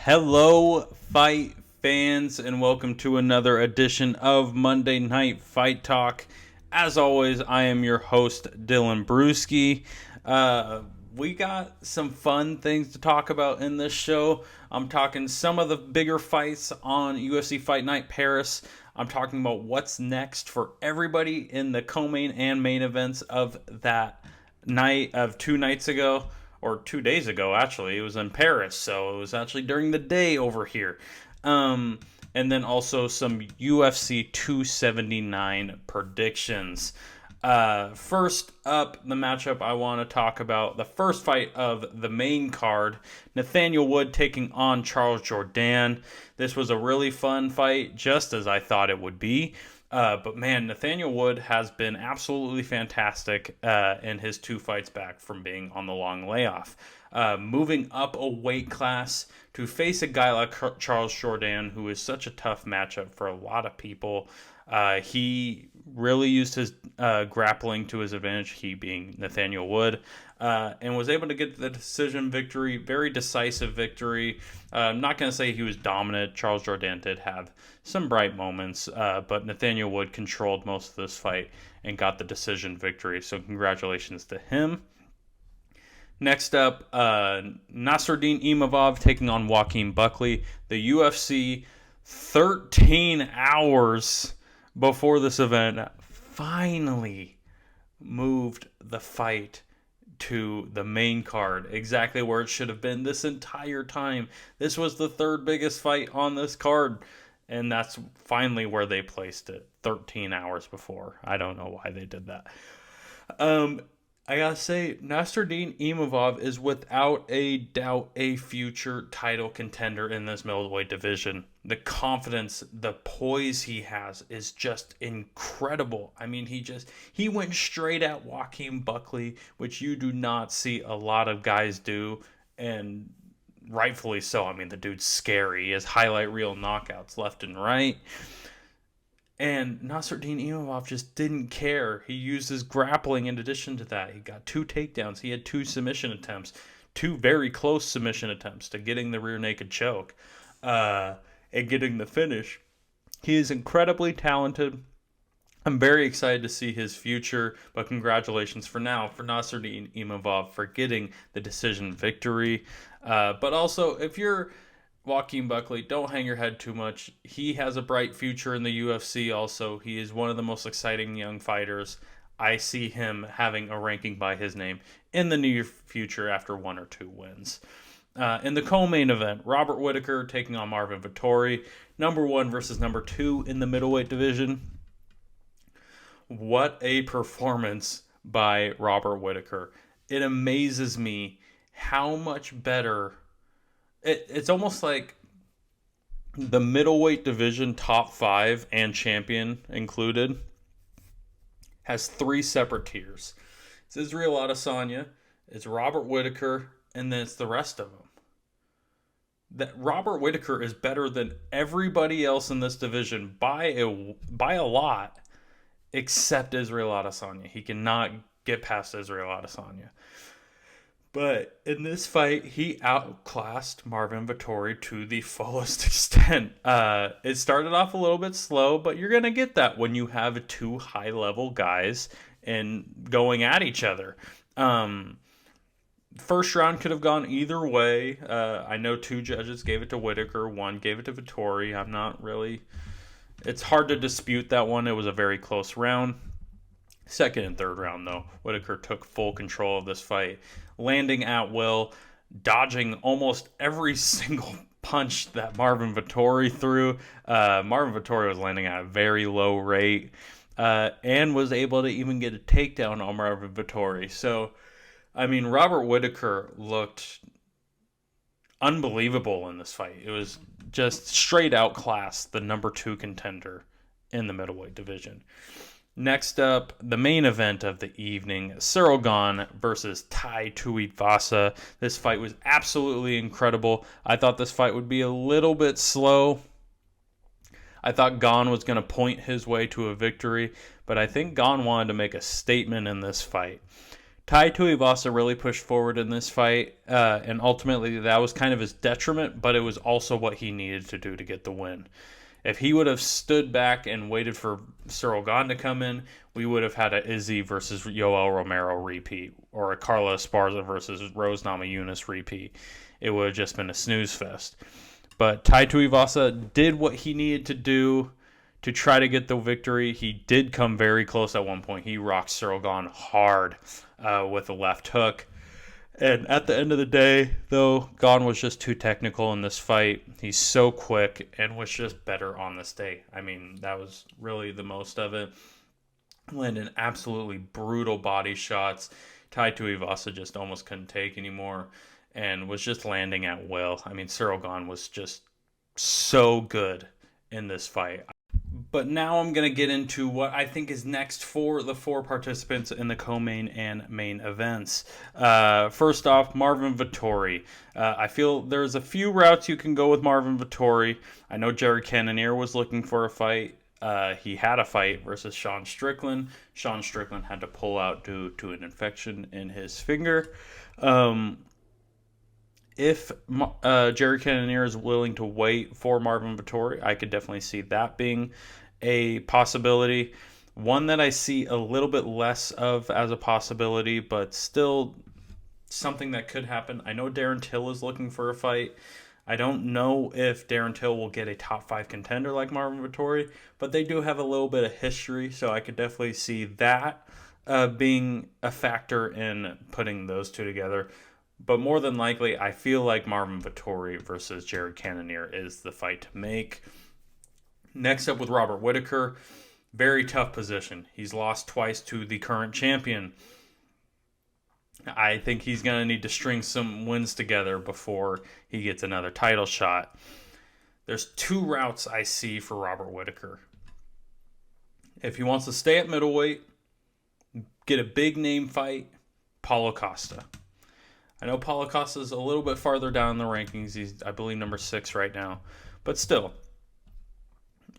Hello, fight fans, and welcome to another edition of Monday Night Fight Talk. As always, I am your host, Dylan Brewski. We got some fun things to talk about in this show. I'm talking some of the bigger fights on UFC Fight Night Paris. I'm talking about what's next for everybody in the co-main and main events of that night of 2 nights ago. Or 2 days ago, actually. It was in Paris, so it was actually during the day over here. And then also some UFC 279 predictions. First up, the matchup I want to talk about, the first fight of the main card, Nathaniel Wood taking on Charles Jourdain. This was a really fun fight, just as I thought it would be. But man, Nathaniel Wood has been absolutely fantastic in his 2 fights back from being on the long layoff. Moving up a weight class to face a guy like Charles Jourdain, who is such a tough matchup for a lot of people. He really used his grappling to his advantage, he being Nathaniel Wood, and was able to get the decision victory, very decisive victory. I'm not going to say he was dominant. Charles Jourdain did have some bright moments, but Nathaniel Wood controlled most of this fight and got the decision victory, so congratulations to him. Next up, Nasruddin Imavov taking on Joaquin Buckley. The UFC 13 hours before this event finally moved the fight to the main card, exactly where it should have been this entire time. This was the third biggest fight on this card, and that's finally where they placed it 13 hours before. I don't know why they did that. I gotta say, Nasruddin Imavov is without a doubt a future title contender in this middleweight division. The confidence, the poise he has is just incredible. I mean, he went straight at Joaquin Buckley, which you do not see a lot of guys do, and rightfully so. I mean, the dude's scary. He has highlight reel knockouts left and right. And Nasruddin Imavov just didn't care. He used his grappling in addition to that. He got 2 takedowns. He had 2 submission attempts. 2 very close submission attempts to getting the rear naked choke. And getting the finish. He is incredibly talented. I'm very excited to see his future. But congratulations for now for Nasruddin Imavov for getting the decision victory. But also, if you're Joaquin Buckley, don't hang your head too much. He has a bright future in the UFC also. He is one of the most exciting young fighters. I see him having a ranking by his name in the near future after 1 or 2 wins. In the co-main event, Robert Whittaker taking on Marvin Vettori. Number 1 versus number 2 in the middleweight division. What a performance by Robert Whittaker. It amazes me how much better... It's almost like the middleweight division top 5 and champion included has 3 separate tiers. It's Israel Adesanya, it's Robert Whittaker, and then it's the rest of them. That Robert Whittaker is better than everybody else in this division by a lot, except Israel Adesanya. He cannot get past Israel Adesanya. But in this fight, he outclassed Marvin Vettori to the fullest extent. It started off a little bit slow, but you're going to get that when you have 2 high-level guys and going at each other. First round could have gone either way. I know 2 judges gave it to Whittaker, 1 gave it to Vettori. I'm not really... It's hard to dispute that one. It was a very close round. Second and third round, though, Whittaker took full control of this fight, landing at will, dodging almost every single punch that Marvin Vettori threw. Marvin Vettori was landing at a very low rate and was able to even get a takedown on Marvin Vettori. So, I mean, Robert Whittaker looked unbelievable in this fight. It was just straight outclassed the number 2 contender in the middleweight division. Next up, the main event of the evening, Cyril Gane versus Tai Tuivasa. This fight was absolutely incredible. I thought this fight would be a little bit slow. I thought Gane was going to point his way to a victory, but I think Gane wanted to make a statement in this fight. Tai Tuivasa really pushed forward in this fight, and ultimately that was kind of his detriment, but it was also what he needed to do to get the win. If he would have stood back and waited for Cyril Gane to come in, we would have had a Izzy versus Yoel Romero repeat, or a Carla Esparza versus Rose Namajunas repeat. It would have just been a snooze fest. But Tai Tuivasa did what he needed to do to try to get the victory. He did come very close at one point. He rocked Cyril Gane hard with a left hook. And at the end of the day, though, Gane was just too technical in this fight. He's so quick and was just better on this day. I mean, that was really the most of it. Landing absolutely brutal body shots. Tai Tuivasa just almost couldn't take anymore and was just landing at will. I mean, Cyril Gane was just so good in this fight. But now I'm going to get into what I think is next for the 4 participants in the co-main and main events. First off, Marvin Vettori. I feel there's a few routes you can go with Marvin Vettori. I know Jared Cannonier was looking for a fight. He had a fight versus Sean Strickland. Sean Strickland had to pull out due to an infection in his finger. If Jared Cannonier is willing to wait for Marvin Vettori, I could definitely see that being a possibility. One that I see a little bit less of as a possibility, but still something that could happen. I know Darren Till is looking for a fight. I don't know if Darren Till will get a top 5 contender like Marvin Vettori, but they do have a little bit of history, so I could definitely see that being a factor in putting those two together. But more than likely, I feel like Marvin Vettori versus Jared Cannonier is the fight to make. Next up with Robert Whittaker, very tough position. He's lost twice to the current champion. I think he's going to need to string some wins together before he gets another title shot. There's 2 routes I see for Robert Whittaker. If he wants to stay at middleweight, get a big name fight, Paulo Costa. I know Paulo Costa is a little bit farther down in the rankings. He's, I believe, number 6 right now. But still,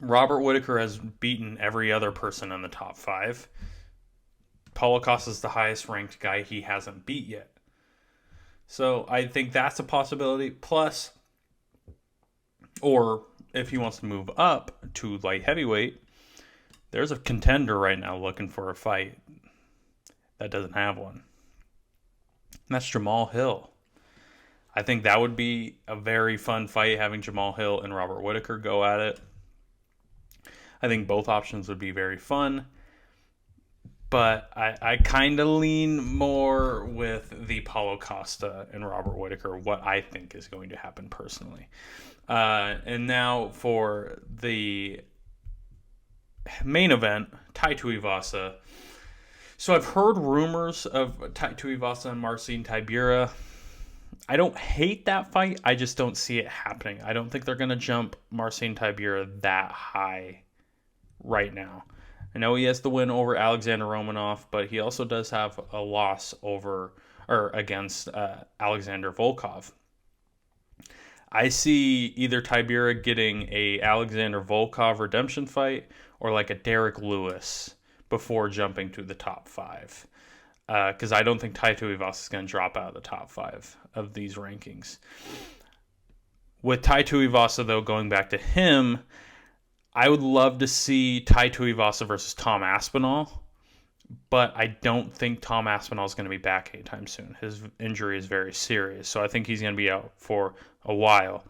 Robert Whittaker has beaten every other person in the top 5. Paulo Costa is the highest ranked guy he hasn't beat yet. So I think that's a possibility. Plus, or if he wants to move up to light heavyweight, there's a contender right now looking for a fight that doesn't have one. And that's Jamal Hill. I think that would be a very fun fight, having Jamal Hill and Robert Whittaker go at it. I think both options would be very fun. But I kind of lean more with the Paulo Costa and Robert Whittaker, what I think is going to happen personally. And now for the main event, Tai Tuivasa. So I've heard rumors of Tai Tuivasa and Marcin Tybura. I don't hate that fight. I just don't see it happening. I don't think they're going to jump Marcin Tybura that high right now. I know he has the win over Alexander Romanov, but he also does have a loss against Alexander Volkov. I see either Tybura getting a Alexander Volkov redemption fight or like a Derek Lewis before jumping to the top 5. Because I don't think Tai Tuivasa is going to drop out of the top 5 of these rankings. With Tai Tuivasa, though, going back to him, I would love to see Tai Tuivasa versus Tom Aspinall, but I don't think Tom Aspinall is going to be back anytime soon. His injury is very serious, so I think he's going to be out for a while.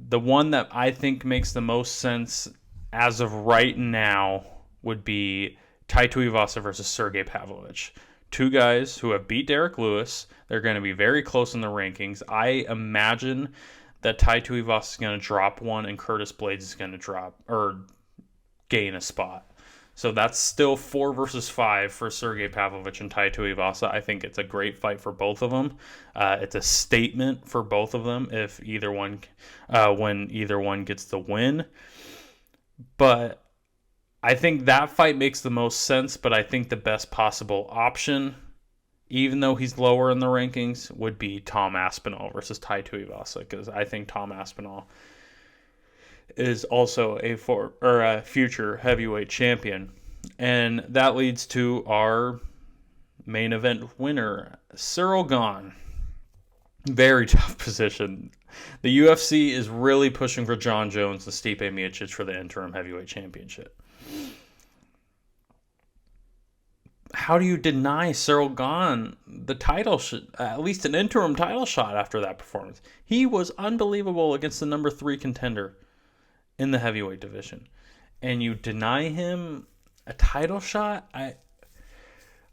The one that I think makes the most sense as of right now would be Tai Tuivasa versus Sergey Pavlovich. 2 guys who have beat Derek Lewis. They're going to be very close in the rankings. I imagine that Tai Tuivasa is going to drop one and Curtis Blades is going to gain a spot. So that's still 4 versus 5 for Sergey Pavlovich and Tai Tuivasa. I think it's a great fight for both of them. It's a statement for both of them if when either one gets the win. But I think that fight makes the most sense, but I think the best possible option, even though he's lower in the rankings, would be Tom Aspinall versus Tai Tuivasa, because I think Tom Aspinall is also a future heavyweight champion. And that leads to our main event winner, Cyril Gane. Very tough position. The UFC is really pushing for Jon Jones and Stipe Miocic for the interim heavyweight championship. How do you deny Cyril Gane the title, at least an interim title shot after that performance? He was unbelievable against the number 3 contender in the heavyweight division. And you deny him a title shot?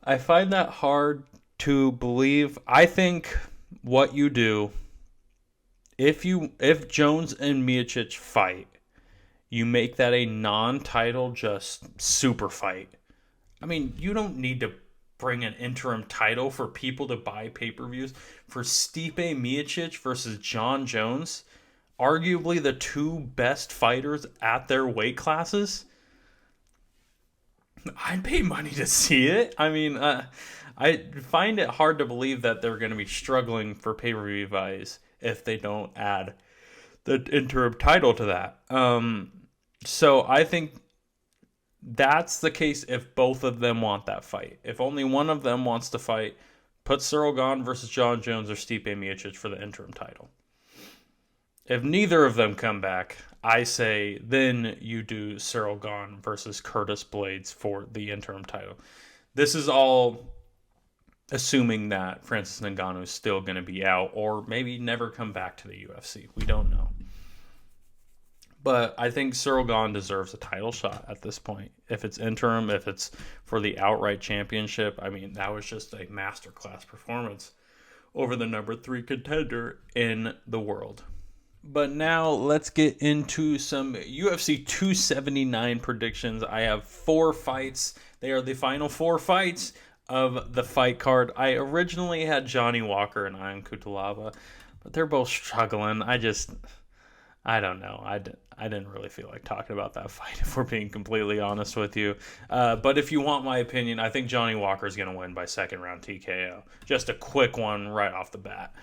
I find that hard to believe. I think what you do, if Jones and Miocic fight, you make that a non-title just super fight. I mean, you don't need to bring an interim title for people to buy pay-per-views. For Stipe Miocic versus Jon Jones, arguably the 2 best fighters at their weight classes, I'd pay money to see it. I mean, I find it hard to believe that they're going to be struggling for pay-per-view buys if they don't add the interim title to that. So I think that's the case if both of them want that fight. If only one of them wants to fight, put Cyril Gane versus Jon Jones or Stipe Miocic for the interim title. If neither of them come back, I say then you do Cyril Gane versus Curtis Blades for the interim title. This is all assuming that Francis Ngannou is still going to be out or maybe never come back to the UFC. We don't know. But I think Cyril Gane deserves a title shot at this point. If it's interim, if it's for the outright championship, I mean, that was just a masterclass performance over the number 3 contender in the world. But now let's get into some UFC 279 predictions. I have 4 fights. They are the final 4 fights of the fight card. I originally had Johnny Walker and Ion Cutelaba, but they're both struggling. I don't know. I didn't really feel like talking about that fight, if we're being completely honest with you. But if you want my opinion, I think Johnny Walker is going to win by second round TKO. Just a quick one right off the bat.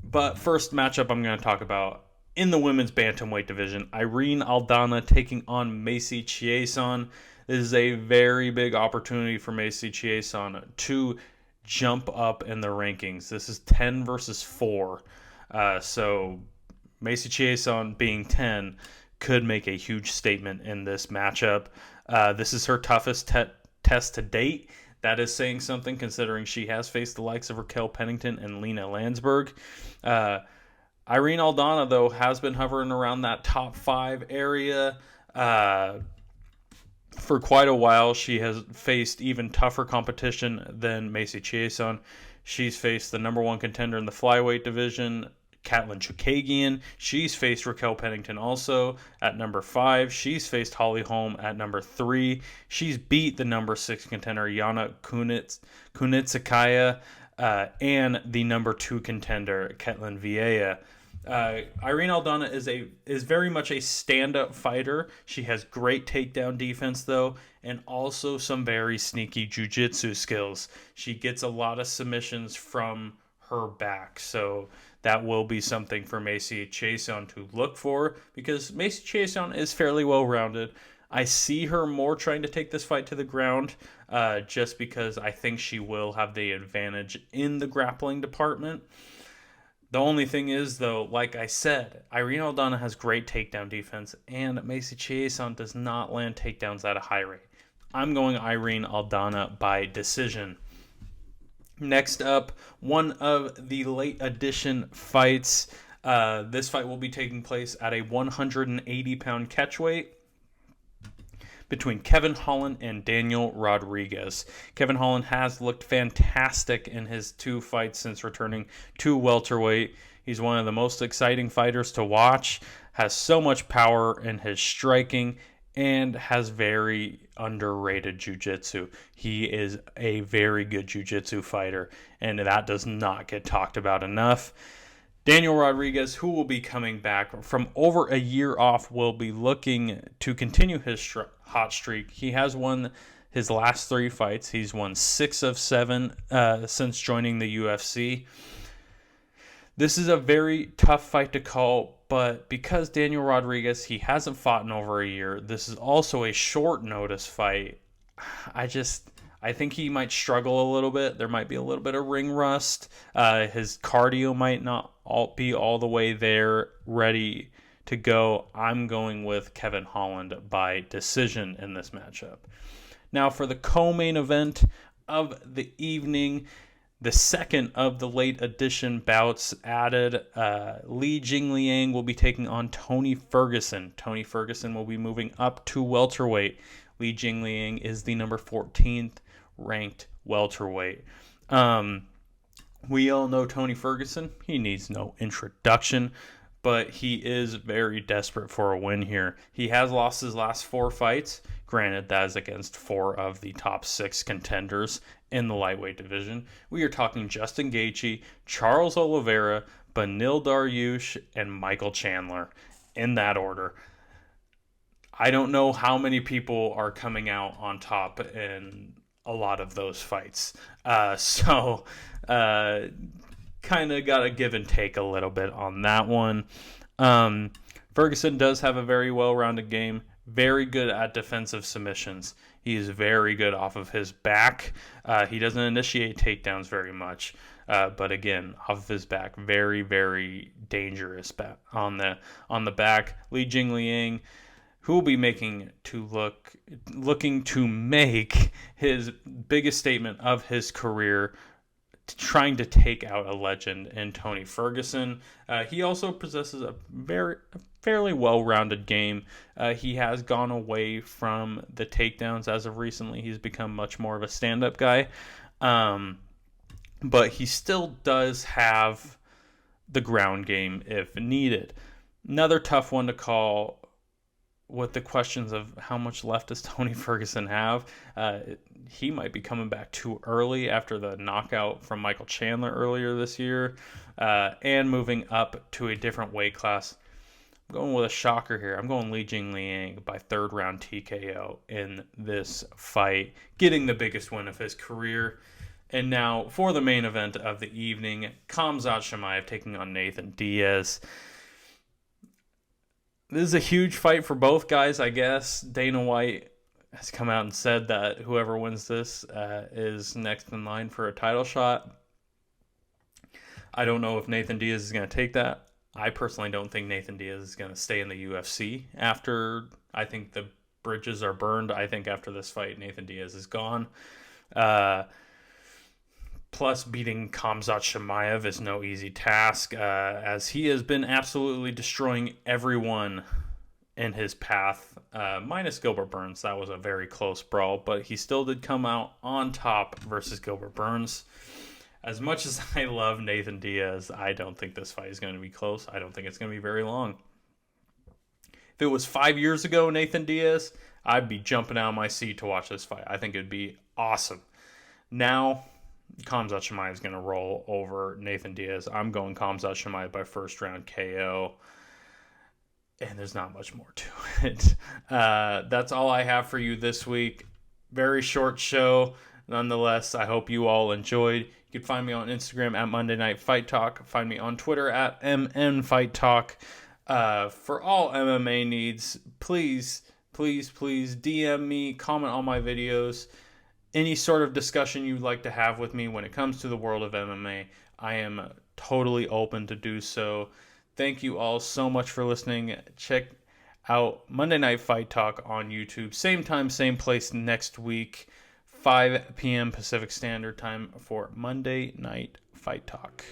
But first matchup I'm going to talk about in the women's bantamweight division, Irene Aldana taking on Macy Chiasson. This is a very big opportunity for Macy Chiasson to jump up in the rankings. This is 10 versus 4. So Macy Chiasson being 10 could make a huge statement in this matchup. This is her toughest test to date. That is saying something considering she has faced the likes of Raquel Pennington and Lena Landsberg. Irene Aldana, though, has been hovering around that top 5 area for quite a while. She has faced even tougher competition than Macy Chiasson. She's faced the number 1 contender in the flyweight division, Katlyn Chookagian. She's faced Raquel Pennington also at number 5. She's faced Holly Holm at number 3. She's beat the number 6 contender Yana Kunitskaya and the number 2 contender Ketlen Vieira. Irene Aldana is very much a stand-up fighter. She has great takedown defense, though, and also some very sneaky jiu-jitsu skills. She gets a lot of submissions from her back, so that will be something for Macy Chiasson to look for, because Macy Chiasson is fairly well-rounded. I see her more trying to take this fight to the ground, just because I think she will have the advantage in the grappling department. The only thing is, though, like I said, Irene Aldana has great takedown defense, and Macy Chiasson does not land takedowns at a high rate. I'm going Irene Aldana by decision. Next up, one of the late edition fights. This fight will be taking place at a 180-pound catchweight between Kevin Holland and Daniel Rodriguez. Kevin Holland has looked fantastic in his 2 fights since returning to welterweight. He's one of the most exciting fighters to watch, has so much power in his striking, and has very underrated jiu-jitsu. He is a very good jiu-jitsu fighter, and that does not get talked about enough. Daniel Rodriguez, who will be coming back from over a year off, will be looking to continue his hot streak. He has won his last 3 fights. He's won 6 of 7 since joining the UFC. This is a very tough fight to call, but because Daniel Rodriguez, he hasn't fought in over a year, this is also a short notice fight. I think he might struggle a little bit. There might be a little bit of ring rust. His cardio might not be all the way there, ready to go. I'm going with Kevin Holland by decision in this matchup. Now for the co-main event of the evening, the second of the late edition bouts added, Li Jingliang will be taking on Tony Ferguson. Tony Ferguson will be moving up to welterweight. Li Jingliang is the number 14th ranked welterweight. We all know Tony Ferguson. He needs no introduction, but he is very desperate for a win here. He has lost his last 4 fights. Granted, that is against 4 of the top 6 contenders in the lightweight division. We are talking Justin Gaethje, Charles Oliveira, Beneil Dariush, and Michael Chandler in that order. I don't know how many people are coming out on top in a lot of those fights. So kind of got to give and take a little bit on that one. Ferguson does have a very well-rounded game. Very good at defensive submissions. He is very good off of his back. He doesn't initiate takedowns very much. But again, off of his back, very, very dangerous on the back. Li Jingliang, who will be looking to make his biggest statement of his career, trying to take out a legend in Tony Ferguson. He also possesses a fairly well-rounded game. He has gone away from the takedowns as of recently. He's become much more of a stand-up guy. But he still does have the ground game if needed. Another tough one to call with the questions of how much left does Tony Ferguson have. He might be coming back too early after the knockout from Michael Chandler earlier this year, and moving up to a different weight class. I'm going with a shocker here. I'm going Li Jingliang by 3rd round TKO in this fight, getting the biggest win of his career. And now for the main event of the evening, Khamzat Chimaev taking on Nathan Diaz. This is a huge fight for both guys, I guess. Dana White has come out and said that whoever wins this is next in line for a title shot. I don't know if Nathan Diaz is going to take that. I personally don't think Nathan Diaz is going to stay in the UFC after. I think the bridges are burned. I think after this fight, Nathan Diaz is gone. Plus, beating Khamzat Chimaev is no easy task, as he has been absolutely destroying everyone in his path, minus Gilbert Burns. That was a very close brawl, but he still did come out on top versus Gilbert Burns. As much as I love Nathan Diaz, I don't think this fight is going to be close. I don't think it's going to be very long. If it was 5 years ago, Nathan Diaz, I'd be jumping out of my seat to watch this fight. I think it'd be awesome. Now, Khamzat Chimaev is going to roll over Nathan Diaz. I'm going Khamzat Chimaev by 1st round KO. And there's not much more to it. That's all I have for you this week. Very short show. Nonetheless, I hope you all enjoyed. You can find me on Instagram at Monday Night Fight Talk. Find me on Twitter at MN Fight Talk. For all MMA needs, please DM me, comment on my videos. Any sort of discussion you'd like to have with me when it comes to the world of MMA, I am totally open to do so. Thank you all so much for listening. Check out Monday Night Fight Talk on YouTube. Same time, same place next week, 5 p.m. Pacific Standard Time for Monday Night Fight Talk.